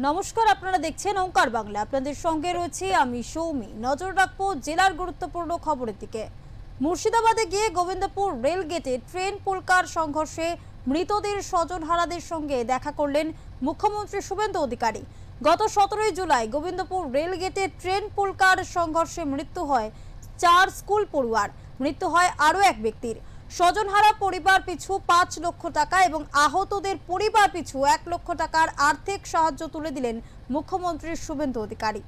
নমস্কার, আপনারা দেখছেন ওঙ্কার বাংলা। আপনাদের সঙ্গে রয়েছে আমি সৌমি। নজর রাখবো জেলার গুরুত্বপূর্ণ খবরের দিকে। মুর্শিদাবাদে গিয়ে গোবিন্দপুর রেল গেটে ট্রেন পুলকার সংঘর্ষে মৃতদের স্বজনহারাদের সঙ্গে দেখা করলেন মুখ্যমন্ত্রী শুভেন্দু অধিকারী। গত 17 জুলাই গোবিন্দপুর রেল গেটে ট্রেন পুলকার সংঘর্ষে মৃত্যু হয় 4 স্কুল পড়ুয়ার। মৃত্যু হয় আরও এক ব্যক্তির। স্বজনহারা পরিবার পিছু 5 লক্ষ টাকা এবং আহতদের পরিবার পিছু 1 লক্ষ টাকার আর্থিক সাহায্য তুলে দিলেন মুখ্যমন্ত্রী শুভেন্দু অধিকারী।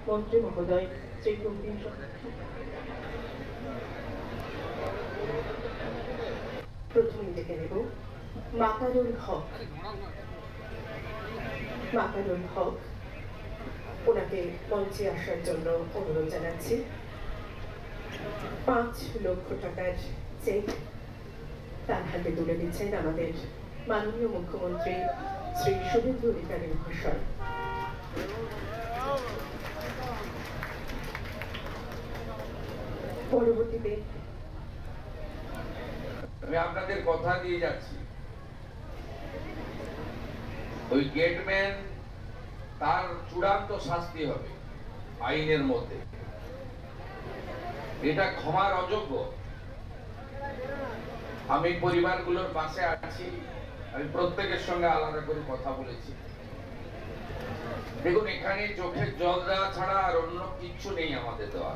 মন্ত্রী মহোদয় শ্রী প্রথমে দেখে নেব মাকারুল হক। মাকারুল হক, ওনাকে মঞ্চে আসার জন্য অনুরোধ জানাচ্ছি। 5 লক্ষ টাকার চেক তার হাতে তুলে দিচ্ছেন আমাদের মাননীয় মুখ্যমন্ত্রী শ্রী শুভেন্দু অধিকারী মহাশয়। পরবর্তীতে আমি আপনাদের কথা দিয়ে যাচ্ছি, ওই গেটম্যান তার চূড়ান্ত শাস্তি হবে আইনের মধ্যে। এটা ক্ষমার অযোগ্য। আমি পরিবারগুলোর পাশে আছি, আমি প্রত্যেকের সঙ্গে আলাদা করে কথা বলেছি। দেখুন, এখানে চোখের জল দেওয়া ছাড়া আর অন্য কিচ্ছু নেই আমাদের দেওয়া।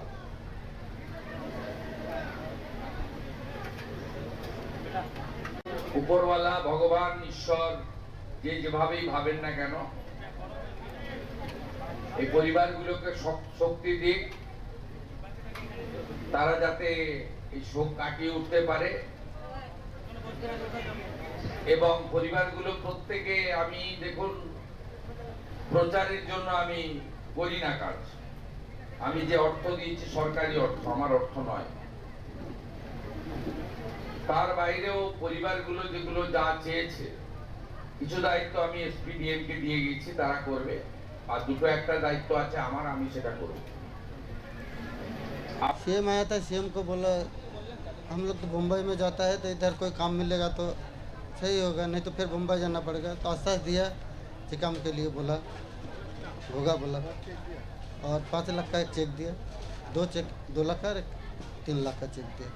উপরওয়ালা, ভগবান, ঈশ্বর, যে যেভাবেই ভাবেন না কেন, এই পরিবারগুলোকে শক্তি দিক, তারা যাতে এই শোক কাটিয়ে উঠতে পারে। এবং পরিবারগুলো প্রত্যেকে, আমি দেখুন, প্রচারের জন্য আমি করি না কাজ। আমি যে অর্থ দিয়েছি সরকারি অর্থ, আমার অর্থ নয়। তার বাইরেও পরিবারগুলো যেগুলো যা চেয়েছে, কিছু দায়িত্ব আমি এসপিডিএম কে দিয়ে গেছি, তারা করবে। আর দুটো একটা দায়িত্ব আছে আমার, আমি সেটা করব। सीएम आया था, सीएम को बोला हम लोग तो मुंबई में जाता है तो इधर कोई काम मिलेगा तो सही होगा, नहीं तो फिर मुंबई जाना पड़ेगा। तो आश्वास दिया कि काम के लिए बोला, होगा बोला। और 5 लाख का एक चेक दिया, 2 चेक, 2 लाख का 3 लाख का चेक दिया।